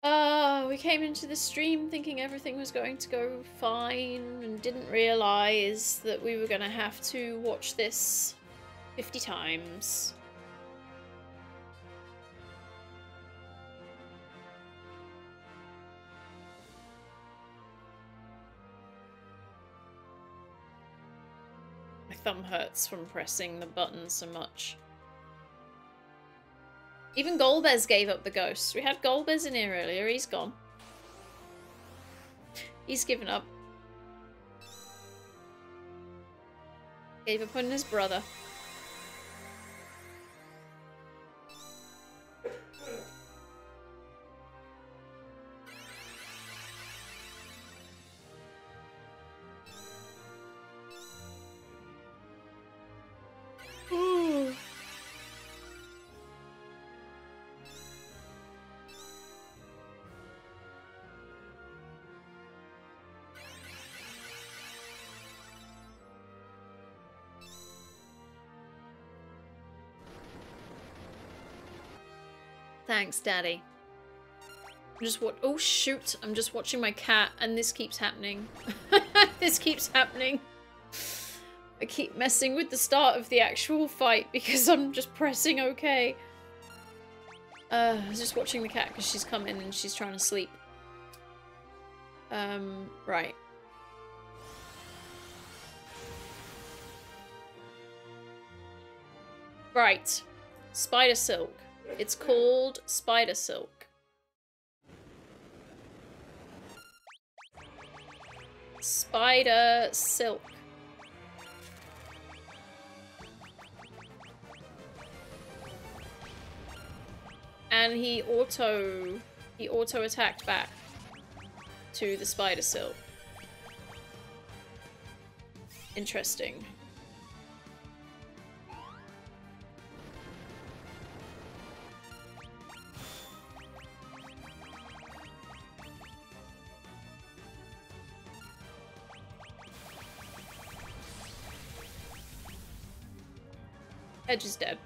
We came into the stream thinking everything was going to go fine and didn't realise that we were going to have to watch this 50 times. My thumb hurts from pressing the button so much. Even Golbez gave up the ghost. We had Golbez in here earlier. He's gone. He's given up. Gave up on his brother. Thanks, Daddy. I'm just oh shoot, I'm just watching my cat and this keeps happening. This keeps happening. I keep messing with the start of the actual fight because I'm just pressing OK. I was just watching the cat because she's come in and she's trying to sleep. Right. Right. Spider Silk. It's called Spider Silk. Spider Silk. And he auto attacked back to the Spider Silk. Interesting. Edge is dead.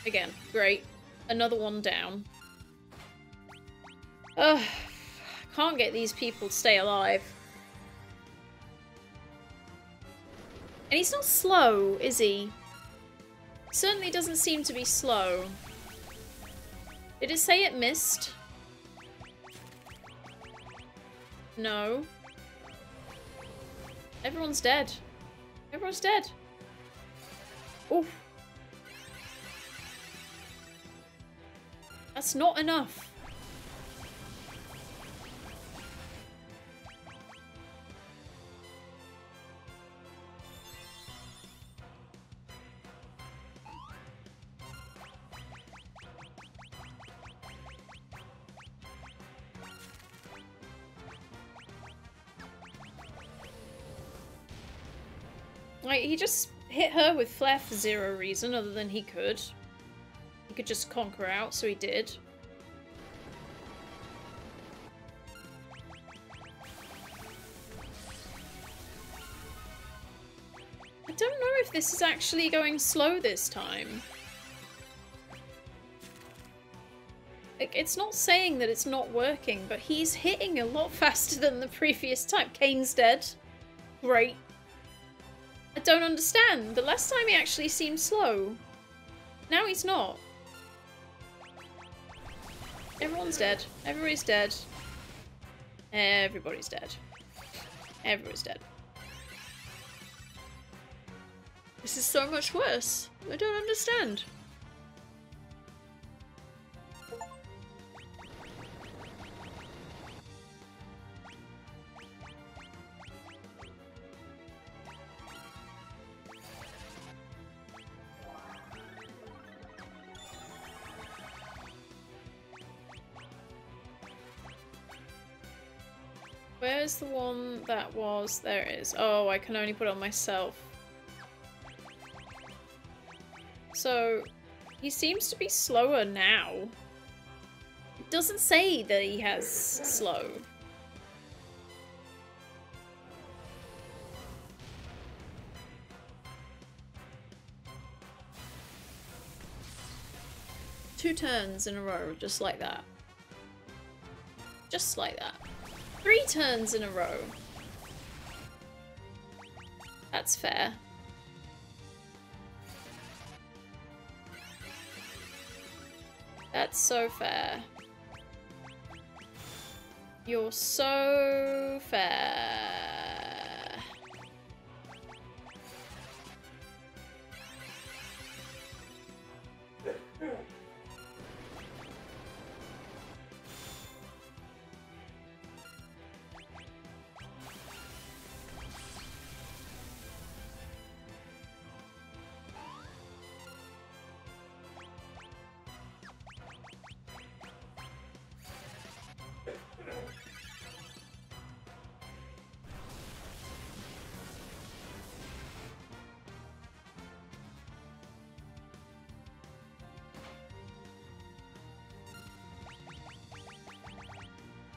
Again, great. Another one down. Ugh. Can't get these people to stay alive. And he's not slow, is he? Certainly doesn't seem to be slow. Did it say it missed? No. Everyone's dead. Everyone's dead. Oof. That's not enough. Like, he just hit her with flare for zero reason other than he could. He could just conk her out, so he did. I don't know if this is actually going slow this time. It's not saying that it's not working, but he's hitting a lot faster than the previous time. Kane's dead. Great. I don't understand. The last time he actually seemed slow. Now he's not. Everyone's dead. Everybody's dead. Everybody's dead. Everybody's dead. This is so much worse. I don't understand. Where's the one that was? There it is. Oh, I can only put it on myself. So, he seems to be slower now. It doesn't say that he has slow. 2 turns in a row, just like that. Just like that. 3 turns in a row. That's fair. That's so fair. You're so fair.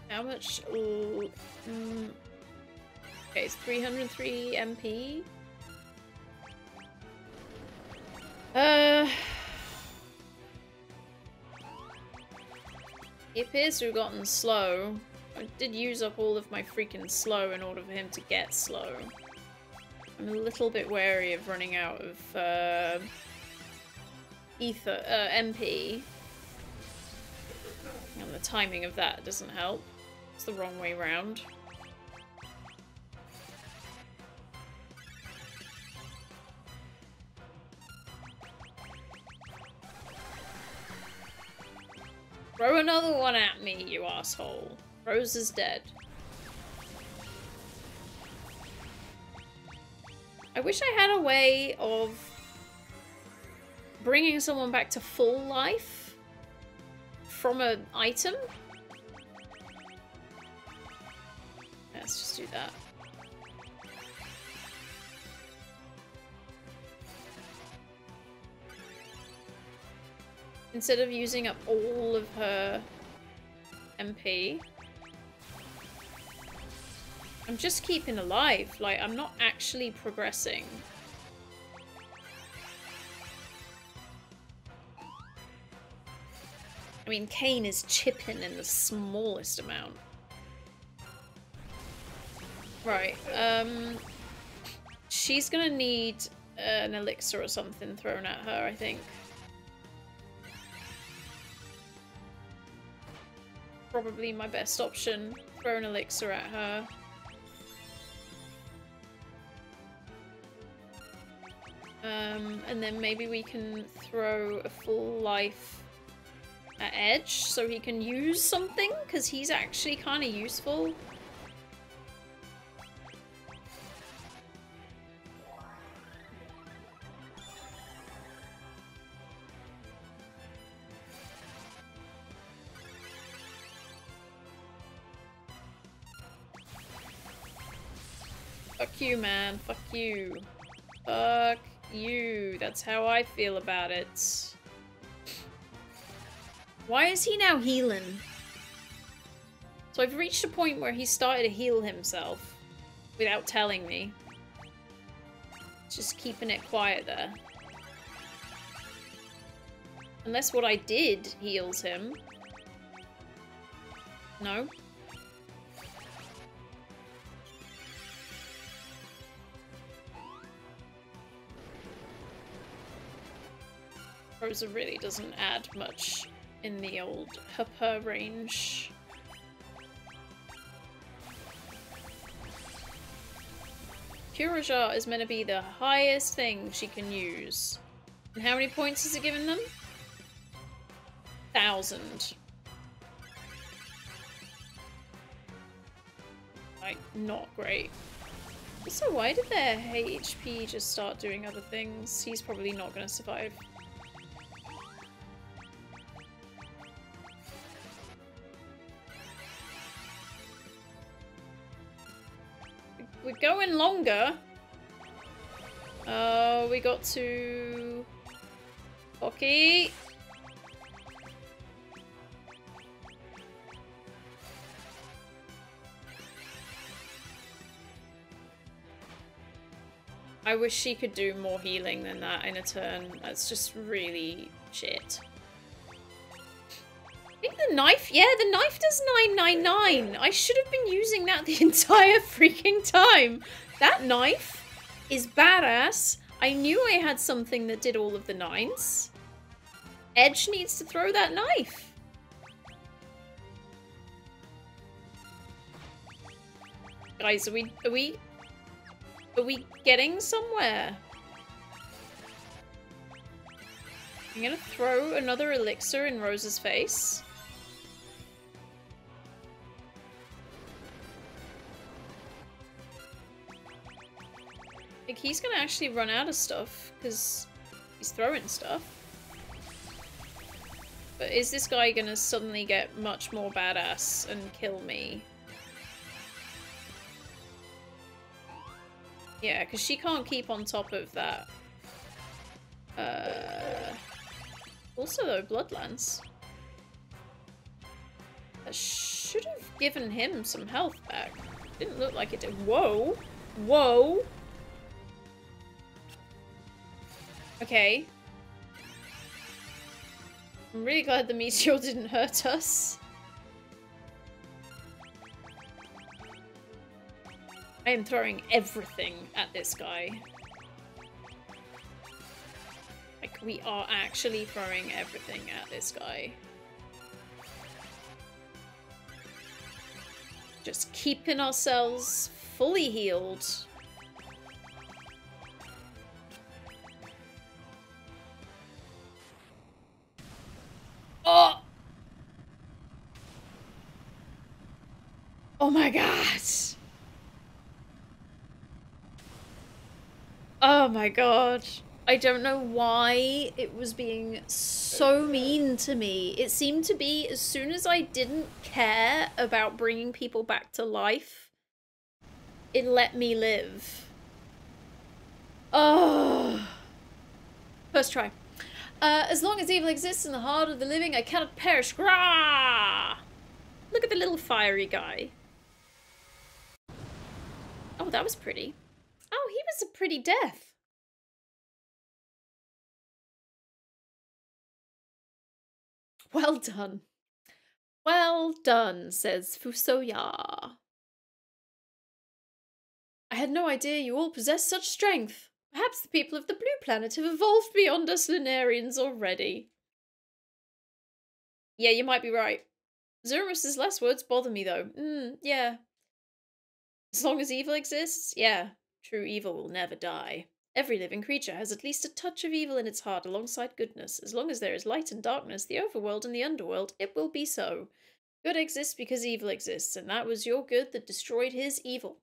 How much? Okay, it's 303 MP. He appears to have gotten slow. I did use up all of my freaking slow in order for him to get slow. I'm a little bit wary of running out of MP. And the timing of that doesn't help. It's the wrong way round. Throw another one at me, you asshole. Rose is dead. I wish I had a way of bringing someone back to full life from an item. Let's just do that. Instead of using up all of her MP, I'm just keeping alive. Like, I'm not actually progressing. I mean, Kane is chipping in the smallest amount. Right, she's gonna need an elixir or something thrown at her, I think. Probably my best option. Throw an elixir at her. And then maybe we can throw a full life at Edge so he can use something, because he's actually kind of useful. Fuck you, man. Fuck you. Fuck you. That's how I feel about it. Why is he now healing? So I've reached a point where he started to heal himself without telling me. Just keeping it quiet there. Unless what I did heals him. No. Rosa really doesn't add much in the old Hupper range. Kurajar is meant to be the highest thing she can use. And how many points has it given them? 1,000. Like, not great. Also, why did their HP just start doing other things? He's probably not going to survive. We're going longer. Oh, we got to... Hockey. I wish she could do more healing than that in a turn. That's just really shit. the knife? Yeah, the knife does 999. I should have been using that the entire freaking time. That knife is badass. I knew I had something that did all of the 9s. Edge needs to throw that knife. Guys, are we getting somewhere? I'm gonna throw another elixir in Rose's face. I think he's gonna actually run out of stuff because he's throwing stuff. But is this guy gonna suddenly get much more badass and kill me? Yeah, because she can't keep on top of that. Also, though, Bloodlands. I should have given him some health back. Didn't look like it did. Whoa! Whoa! Okay. I'm really glad the meteor didn't hurt us. I am throwing everything at this guy. Like, we are actually throwing everything at this guy. Just keeping ourselves fully healed. Oh! Oh my god! Oh my god. I don't know why it was being so mean to me. It seemed to be as soon as I didn't care about bringing people back to life, it let me live. Oh. First try. As long as evil exists in the heart of the living, I cannot perish. Grah! Look at the little fiery guy. Oh, that was pretty. Oh, he was a pretty death. Well done. Well done, says Fusoya. I had no idea you all possess such strength. Perhaps the people of the blue planet have evolved beyond us Lunarians already. Yeah, you might be right. Zemus's last words bother me, though. Yeah. As long as evil exists, yeah, true evil will never die. Every living creature has at least a touch of evil in its heart alongside goodness. As long as there is light and darkness, the overworld and the underworld, it will be so. Good exists because evil exists, and that was your good that destroyed his evil.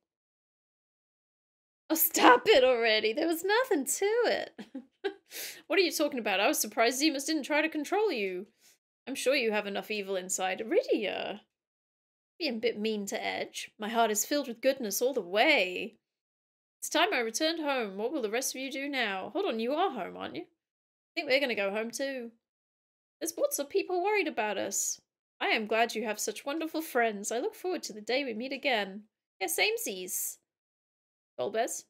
Oh, stop it already. There was nothing to it. What are you talking about? I was surprised Zemus didn't try to control you. I'm sure you have enough evil inside. Iridia. Being a bit mean to Edge. My heart is filled with goodness all the way. It's time I returned home. What will the rest of you do now? Hold on, you are home, aren't you? I think we're going to go home too. There's lots of people worried about us. I am glad you have such wonderful friends. I look forward to the day we meet again. Yeah, samesies. Golbez?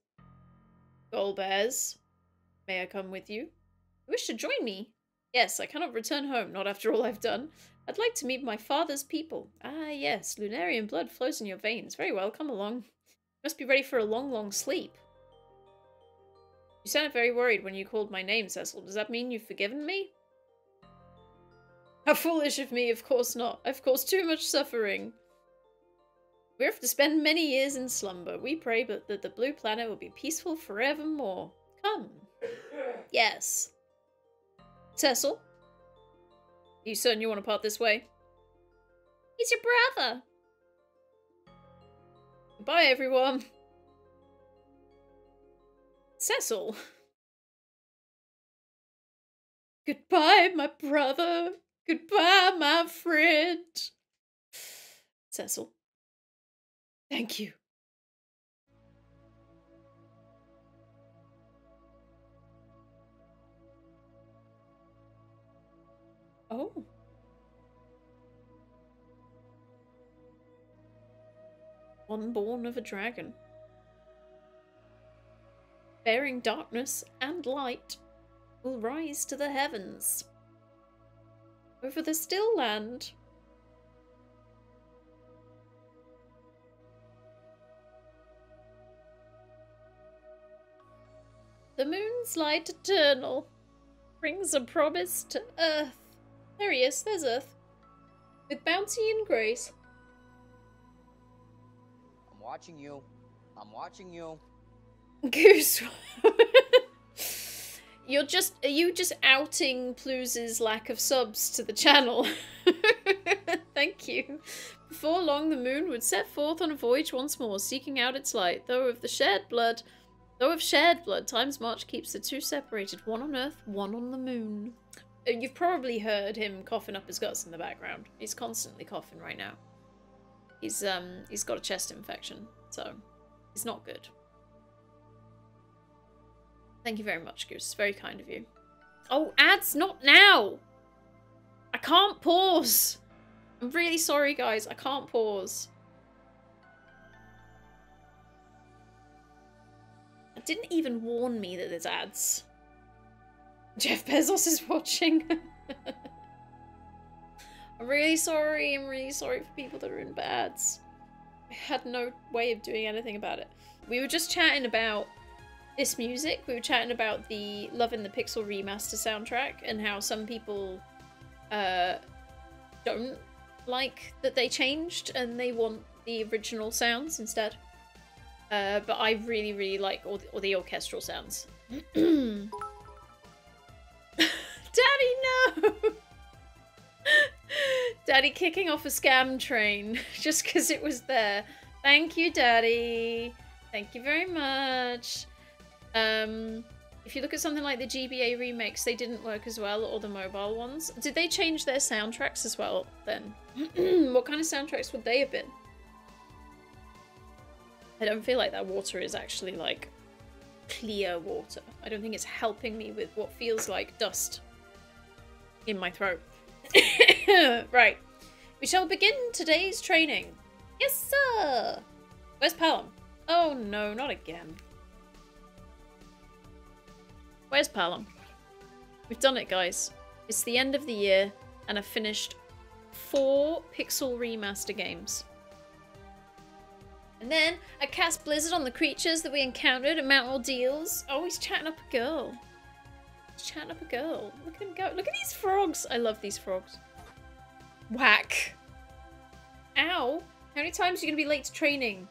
Golbez? May I come with you? You wish to join me? Yes, I cannot return home, not after all I've done. I'd like to meet my father's people. Ah, yes, Lunarian blood flows in your veins. Very well, come along. You must be ready for a long, long sleep. You sounded very worried when you called my name, Cecil. Does that mean you've forgiven me? How foolish of me, of course not. I've caused too much suffering. We have to spend many years in slumber. We pray that the blue planet will be peaceful forevermore. Come. Yes. Cecil? Are you certain you want to part this way? He's your brother. Goodbye, everyone. Cecil. Goodbye, my brother. Goodbye, my friend. Cecil. Thank you. Oh. One born of a dragon. Bearing darkness and light will rise to the heavens. Over the still land, The moon's light eternal brings a promise to Earth. There he is, there's Earth. With bounty and grace. I'm watching you. I'm watching you. Goose. Are you just outing Pluse's lack of subs to the channel? Thank you. Before long, the moon would set forth on a voyage once more, seeking out its light. Though of shared blood, time's march keeps the two separated, one on Earth, one on the moon. You've probably heard him coughing up his guts in the background. He's constantly coughing right now. He's got a chest infection, so it's not good. Thank you very much, Goose. It's very kind of you. Oh, ads, not now! I can't pause! I'm really sorry, guys. I can't pause. It didn't even warn me that there's ads. Jeff Bezos is watching. I'm really sorry. I'm really sorry for people that are in ads. I had no way of doing anything about it. We were just chatting about this music. We were chatting about the loving the Pixel Remaster soundtrack and how some people don't like that they changed and they want the original sounds instead. But I really, really like all the orchestral sounds. Daddy, no! Daddy kicking off a scam train just because it was there. Thank you, Daddy. Thank you very much. If you look at something like the GBA remakes, they didn't work as well, or the mobile ones. Did they change their soundtracks as well, then? What kind of soundtracks would they have been? I don't feel like that water is actually, like, clear water. I don't think it's helping me with what feels like dust in my throat. Right. We shall begin today's training. Yes, sir! Where's Palom? Oh, no, not again. Where's Palom? We've done it, guys. It's the end of the year, and I've finished 4 Pixel Remaster games. And then I cast Blizzard on the creatures that we encountered at Mount Ordeals. Oh, he's chatting up a girl. He's chatting up a girl. Look at him go. Look at these frogs. I love these frogs. Whack. Ow. How many times are you going to be late to training?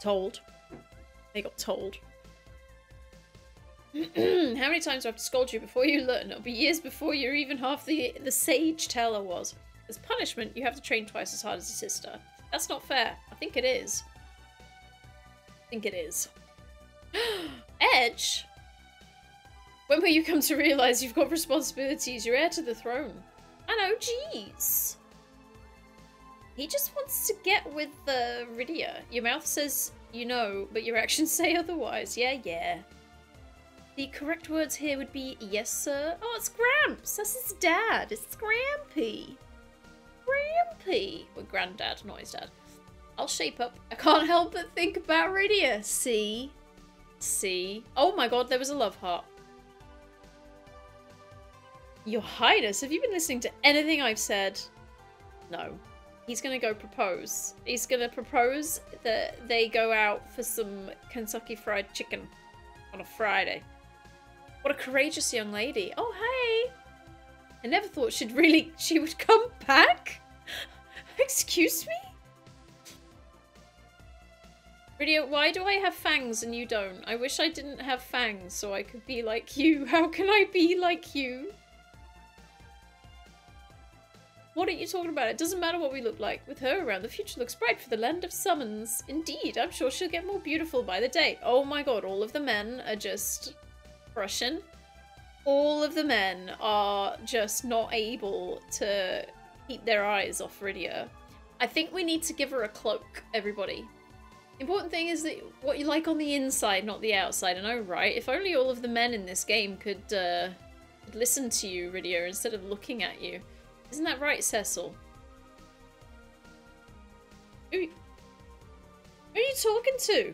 Told. They got told. How many times do I have to scold you before you learn? It'll be years before you're even half the sage Teller was. As punishment, you have to train twice as hard as your sister. That's not fair. I think it is. I think it is. Edge? When will you come to realise you've got responsibilities? You're heir to the throne. I know, jeez. He just wants to get with Rydia. Your mouth says you know, but your actions say otherwise. Yeah, yeah. The correct words here would be, yes, sir. Oh, it's Gramps. That's his dad. It's Grampy. Grampy. Well, granddad, not his dad. I'll shape up. I can't help but think about Rydia. See? See? Oh my god, there was a love heart. Your Highness, have you been listening to anything I've said? No. He's gonna go propose. He's gonna propose that they go out for some Kentucky Fried Chicken on a Friday. What a courageous young lady. Oh, hey! I never thought she would come back? Excuse me? Rydia, why do I have fangs and you don't? I wish I didn't have fangs so I could be like you. How can I be like you? What are you talking about? It doesn't matter what we look like. With her around, the future looks bright for the land of summons. Indeed, I'm sure she'll get more beautiful by the day. Oh my god, all of the men are just Russian. All of the men are just not able to keep their eyes off Rydia. I think we need to give her a cloak, everybody. Important thing is that what you like on the inside, not the outside. I know, right? If only all of the men in this game could listen to you, Rydia, instead of looking at you. Isn't that right, Cecil? Who are you talking to?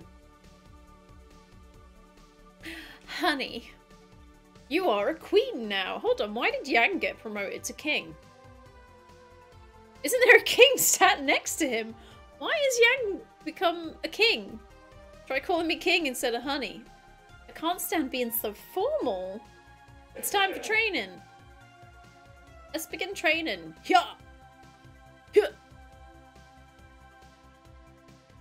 Honey, you are a queen now. Hold on, why did Yang get promoted to king? Isn't there a king sat next to him? Why has Yang become a king? Try calling me king instead of honey. I can't stand being so formal. It's time for training. Let's begin training. Yeah.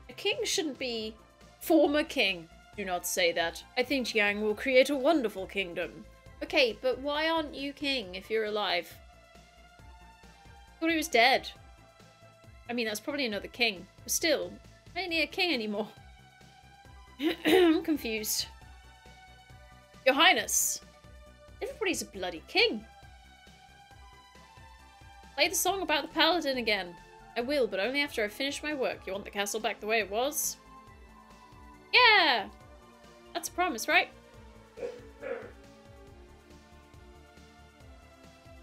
A king shouldn't be former king. Do not say that. I think Yang will create a wonderful kingdom. Okay, but why aren't you king if you're alive? I thought he was dead. I mean, that's probably another king. But still, I ain't a king anymore. I'm confused. Your Highness. Everybody's a bloody king. Play the song about the paladin again. I will, but only after I finish my work. You want the castle back the way it was? Yeah! That's a promise, right?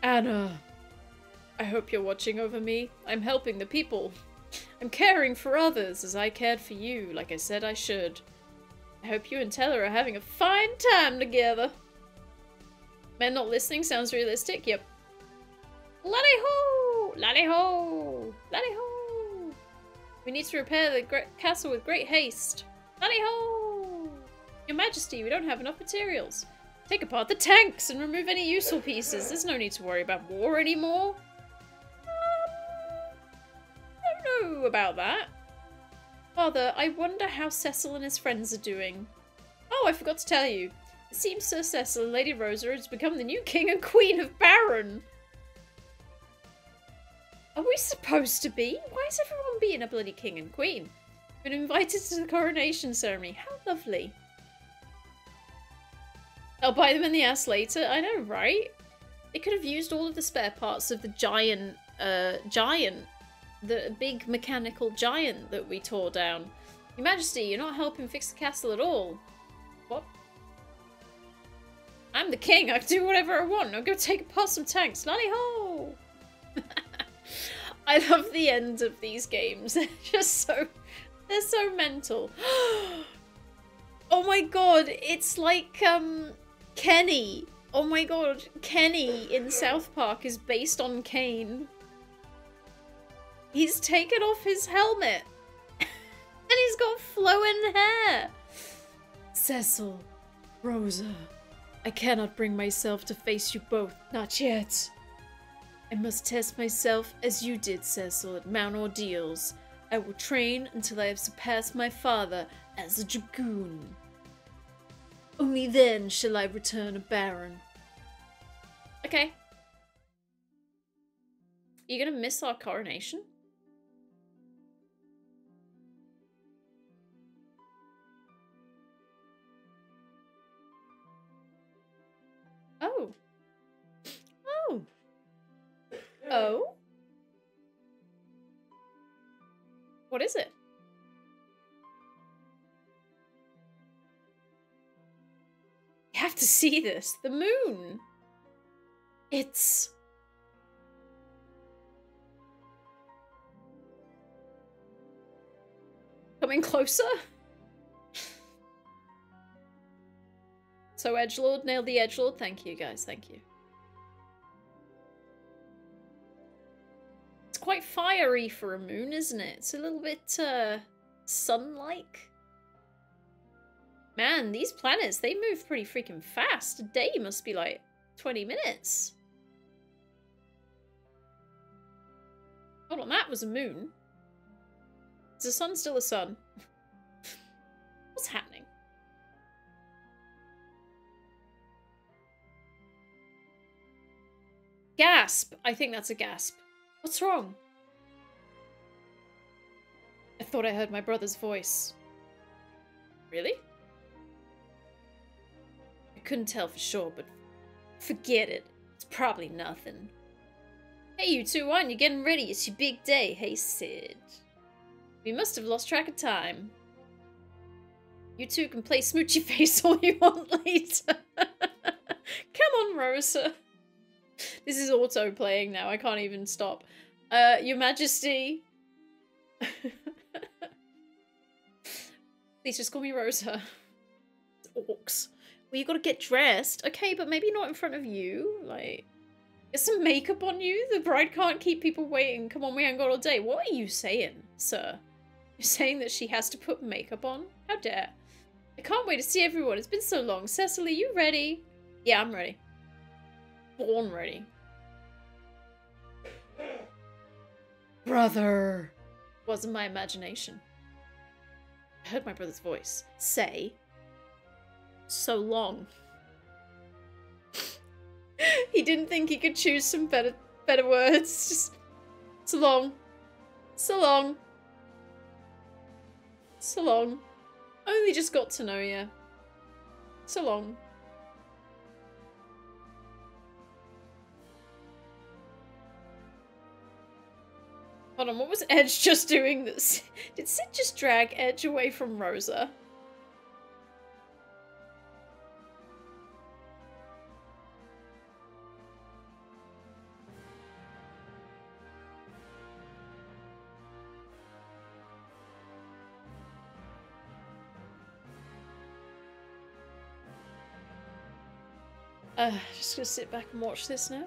Anna. I hope you're watching over me. I'm helping the people. I'm caring for others as I cared for you, like I said I should. I hope you and Teller are having a fine time together. Man not listening sounds realistic. Yep. Lally-ho! Lally-ho! Lally-ho! We need to repair the castle with great haste. Lally-ho! Your Majesty, we don't have enough materials. Take apart the tanks and remove any useful pieces. There's no need to worry about war anymore. I don't know about that. Father, I wonder how Cecil and his friends are doing. Oh, I forgot to tell you. It seems Sir Cecil and Lady Rosa has become the new King and Queen of Baron. Are we supposed to be? Why is everyone being a bloody king and queen? Been invited to the coronation ceremony. How lovely. I'll bite them in the ass later. I know, right? They could have used all of the spare parts of the giant, the big mechanical giant that we tore down. Your Majesty, you're not helping fix the castle at all. What? I'm the king. I can do whatever I want. I'll go take apart some tanks. Lally-ho! I love the end of these games. They're just so... They're so mental. Oh my god, it's like, Kenny. Oh my god, Kenny in South Park is based on Kane. He's taken off his helmet. And he's got flowing hair. Cecil, Rosa, I cannot bring myself to face you both. Not yet. I must test myself as you did, Cecil, at Mount Ordeals. I will train until I have surpassed my father as a dragoon. Only then shall I return a baron. Okay. You gonna miss our coronation? Oh. Oh. Oh? What is it? You have to see this. The moon. It's... coming closer? So edgelord, nailed the edgelord. Thank you guys, thank you. It's quite fiery for a moon, isn't it? It's a little bit, sun-like. Man, these planets, they move pretty freaking fast. A day must be like 20 minutes. Hold on, that was a moon. Is the sun still a sun? What's happening? Gasp! I think that's a gasp. What's wrong? I thought I heard my brother's voice. Really? I couldn't tell for sure, but forget it. It's probably nothing. Hey, you two, aren't you getting ready? It's your big day. Hey, Sid. We must have lost track of time. You two can play smoochy face all you want later. Come on, Rosa. This is auto-playing now. I can't even stop. Your Majesty. Please just call me Rosa. Orcs. Well, you gotta get dressed. Okay, but maybe not in front of you. Like, get some makeup on you. The bride can't keep people waiting. Come on, we ain't got all day. What are you saying, sir? You're saying that she has to put makeup on? How dare. I can't wait to see everyone. It's been so long. Cecily, you ready? Yeah, I'm ready. Born ready. Brother. Wasn't my imagination. I heard my brother's voice say, so long. He didn't think he could choose some better words. Just, so long. So long. So long. Only just got to know you. So long. Hold on, what was Edge just doing? This? Did Sid just drag Edge away from Rosa? Just gonna sit back and watch this now.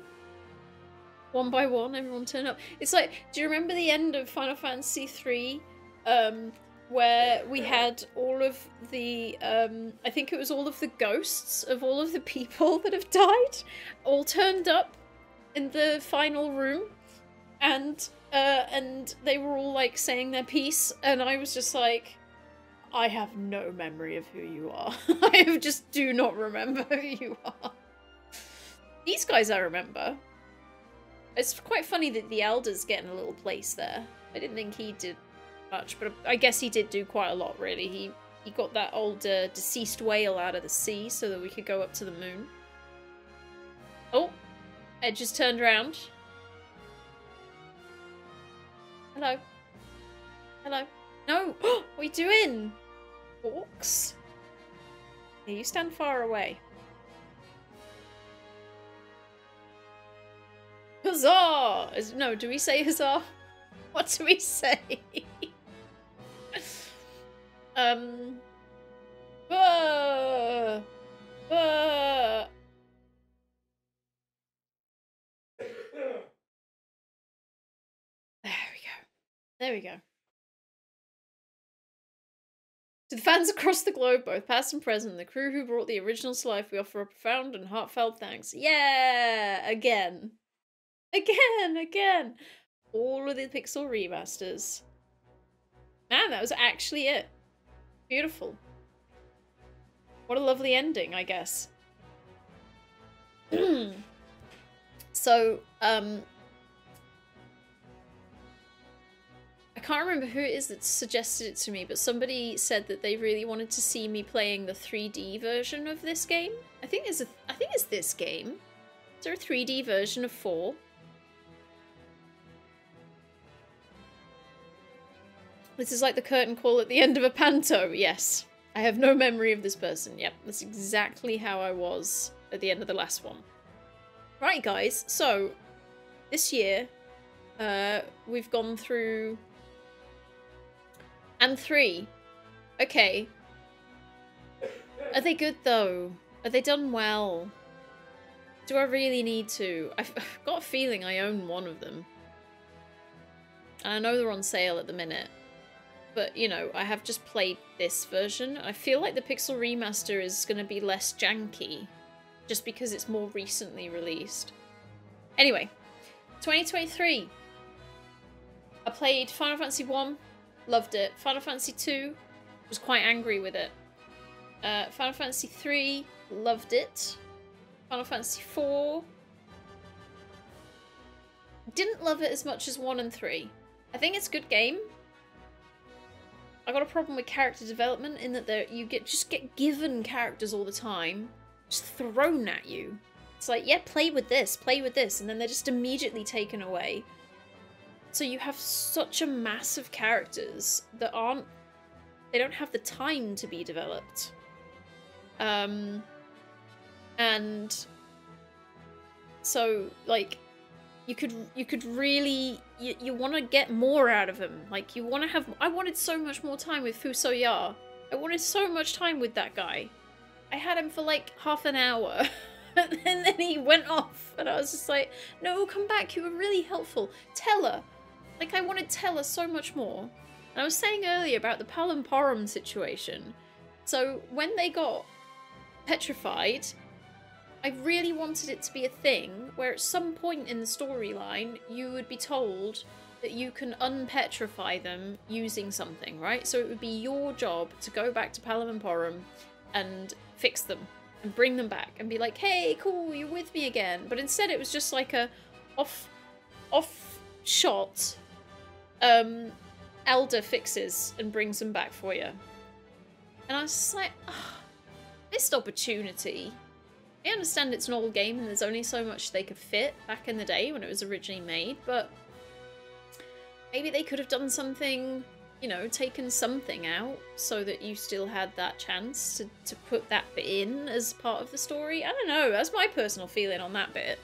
One by one, everyone turn up. It's like, do you remember the end of Final Fantasy III? Where we had all of the, I think it was all of the ghosts of all of the people that have died, all turned up in the final room, and they were all like saying their piece, and I was just like, I have no memory of who you are. I just do not remember who you are. These guys I remember. It's quite funny that the Elder's getting a little place there. I didn't think he did much, but I guess he did do quite a lot, really. He got that old deceased whale out of the sea so that we could go up to the moon. Oh, Ed just turned around. Hello. Hello. No! What are you doing? Orcs? Yeah, you stand far away. Huzzah! No, do we say huzzah? What do we say? There we go. There we go. To the fans across the globe, both past and present, the crew who brought the originals to life, we offer a profound and heartfelt thanks. Yeah! Again. Again! All of the Pixel remasters. Man, that was actually it. Beautiful. What a lovely ending, I guess. So, I can't remember who it is that suggested it to me, but somebody said that they really wanted to see me playing the 3D version of this game. I think it's this game. Is there a 3D version of 4? This is like the curtain call at the end of a panto. Yes. I have no memory of this person. Yep, that's exactly how I was at the end of the last one. Right, guys. So, this year, we've gone through... And 3. Okay. Are they good, though? Are they done well? Do I really need to? I've got a feeling I own one of them. And I know they're on sale at the minute. But, you know, I have just played this version. I feel like the Pixel Remaster is going to be less janky. Just because it's more recently released. Anyway. 2023. I played Final Fantasy 1. Loved it. Final Fantasy 2. Was quite angry with it. Final Fantasy 3. Loved it. Final Fantasy 4. Didn't love it as much as 1 and 3. I think it's a good game. I got a problem with character development in that you just get given characters all the time, just thrown at you. It's like, yeah, play with this, and then they're just immediately taken away. So you have such a mass of characters that they don't have the time to be developed. And so, like, you could really, you want to get more out of him. Like, you want to have, I wanted so much more time with Fusoya. I wanted so much time with that guy. I had him for like half an hour. And then he went off. And I was just like, no, come back. You were really helpful. Teller. Like, I wanted Teller so much more. And I was saying earlier about the Palamporum situation. So when they got petrified, I really wanted it to be a thing where at some point in the storyline you would be told that you can unpetrify them using something, right? So it would be your job to go back to Palamporum and fix them and bring them back and be like, hey, cool, you're with me again. But instead it was just like a off shot Elder fixes and brings them back for you. And I was just like, oh, missed opportunity. I understand it's an old game and there's only so much they could fit back in the day when it was originally made, but maybe they could have done something, you know, taken something out so that you still had that chance to put that bit in as part of the story. I don't know, that's my personal feeling on that bit.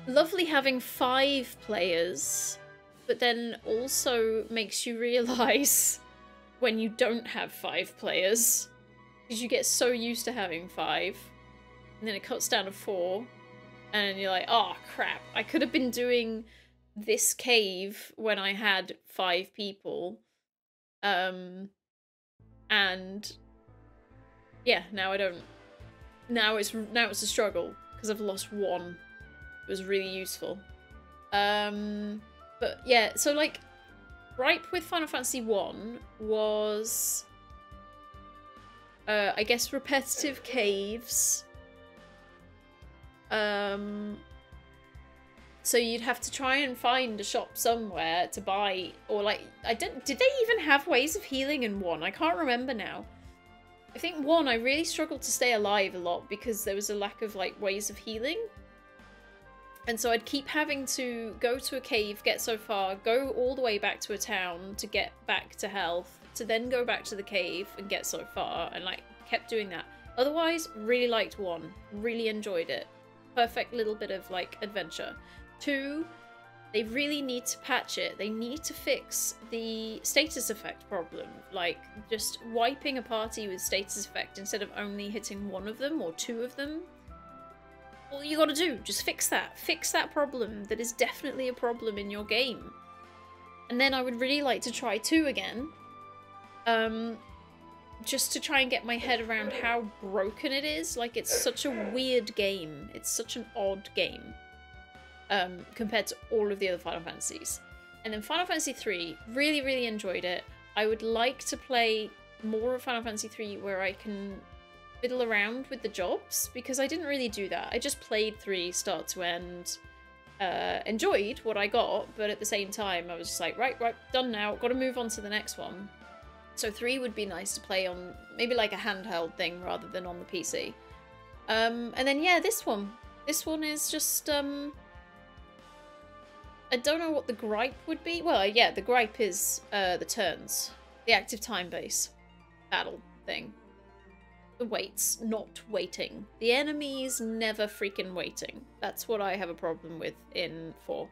Lovely having 5 players, but then also makes you realise when you don't have 5 players, because you get so used to having 5, and then it cuts down to 4, and you're like, oh crap, I could have been doing this cave when I had 5 people, and yeah, now I don't. Now it's a struggle because I've lost 1. It was really useful. But yeah, so like, gripe with Final Fantasy 1 was, I guess, repetitive caves. So you'd have to try and find a shop somewhere to buy, or like, did they even have ways of healing in 1? I can't remember now. I think 1, I really struggled to stay alive a lot because there was a lack of like ways of healing. And so I'd keep having to go to a cave, get so far, go all the way back to a town to get back to health, to then go back to the cave and get so far, and like kept doing that. Otherwise, really liked 1, really enjoyed it. Perfect little bit of like adventure. 2, they really need to patch it. They need to fix the status effect problem. Like just wiping a party with status effect instead of only hitting 1 of them or 2 of them. All you gotta do, just fix that. Fix that problem that is definitely a problem in your game. And then I would really like to try 2 again. Just to try and get my head around how broken it is. Like, it's such a weird game. It's such an odd game. Compared to all of the other Final Fantasies. And then Final Fantasy 3, really, really enjoyed it. I would like to play more of Final Fantasy 3 where I can fiddle around with the jobs, because I didn't really do that. I just played 3 start to end, enjoyed what I got, but at the same time I was just like, right, done now, gotta move on to the next one. So 3 would be nice to play on maybe like a handheld thing rather than on the PC. And then yeah, this one is just, I don't know what the gripe would be. Well, yeah, the gripe is the turns, the active time base battle thing. The waits, not waiting. The enemies never freaking waiting. That's what I have a problem with in 4.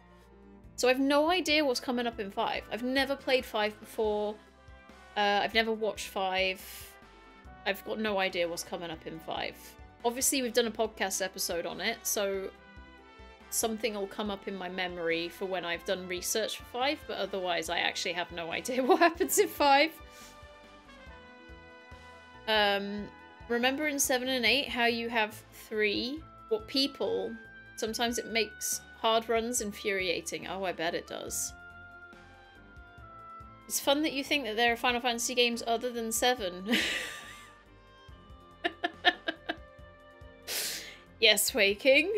So I've no idea what's coming up in 5. I've never played 5 before. I've never watched 5. I've got no idea what's coming up in 5. Obviously, we've done a podcast episode on it, so something will come up in my memory for when I've done research for 5, but otherwise I actually have no idea what happens in 5. Remember in 7 and 8 how you have 3? What people, sometimes it makes hard runs infuriating. Oh, I bet it does. It's fun that you think that there are Final Fantasy games other than 7. Yes, Waking.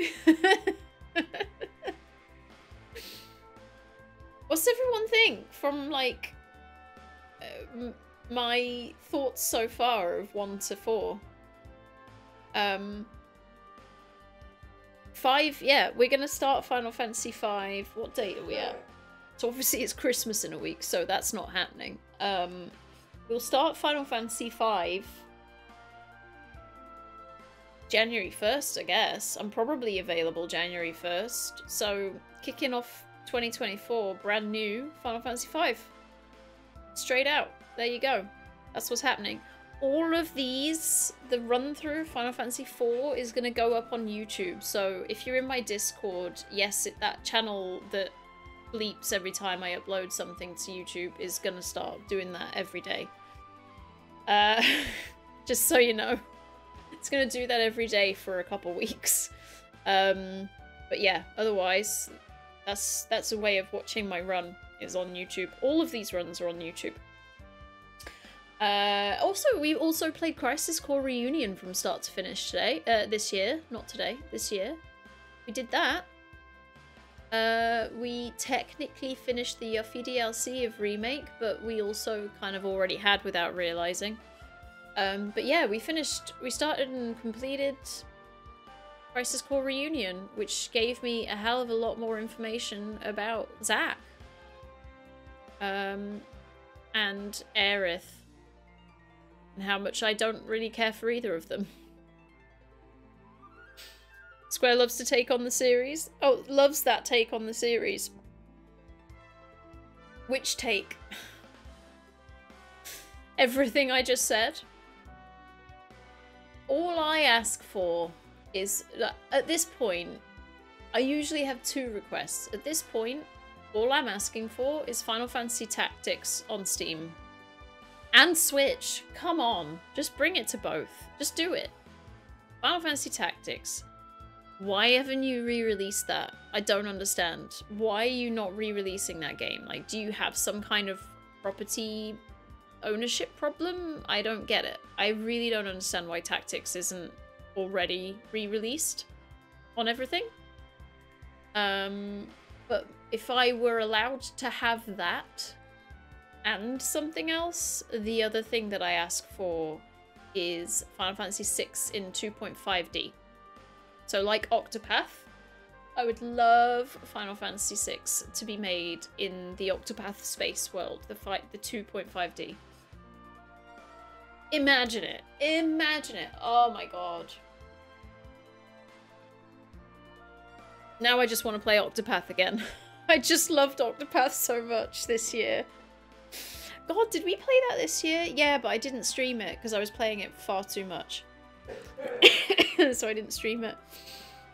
What's everyone think from, like, my thoughts so far of 1 to 4? 5, yeah, we're gonna start Final Fantasy 5. What date are we at? So obviously it's Christmas in a week, so that's not happening. We'll start Final Fantasy 5 January 1st, I guess. I'm probably available January 1st. So kicking off 2024, brand new Final Fantasy 5. Straight out. There you go. That's what's happening. All of these, the run-through Final Fantasy 4 is going to go up on YouTube. So if you're in my Discord, yes, that channel that bleeps every time I upload something to YouTube is gonna start doing that every day. Just so you know. It's gonna do that every day for a couple weeks. But yeah, otherwise, that's a way of watching my run, is on YouTube. All of these runs are on YouTube. Also, we also played Crisis Core Reunion from start to finish today. This year. Not today. This year. We did that. We technically finished the Yuffie DLC of Remake, but we also kind of already had without realizing. But yeah, we started and completed Crisis Core Reunion, which gave me a hell of a lot more information about Zack. And Aerith. And how much I don't really care for either of them. Square loves to take on the series. Oh, loves that take on the series. Which take? Everything I just said. All I ask for is, at this point, I usually have 2 requests. At this point, all I'm asking for is Final Fantasy Tactics on Steam. And Switch. Come on. Just bring it to both. Just do it. Final Fantasy Tactics. Why haven't you re-released that? I don't understand. Why are you not re-releasing that game? Like, do you have some kind of property ownership problem? I don't get it. I really don't understand why Tactics isn't already re-released on everything. But if I were allowed to have that and something else, the other thing that I ask for is Final Fantasy VI in 2.5D. So like Octopath, I would love Final Fantasy VI to be made in the Octopath space world, the 2.5D. Imagine it. Imagine it. Oh my god. Now I just want to play Octopath again. I just loved Octopath so much this year. God, did we play that this year? Yeah, but I didn't stream it because I was playing it far too much. So I didn't stream it.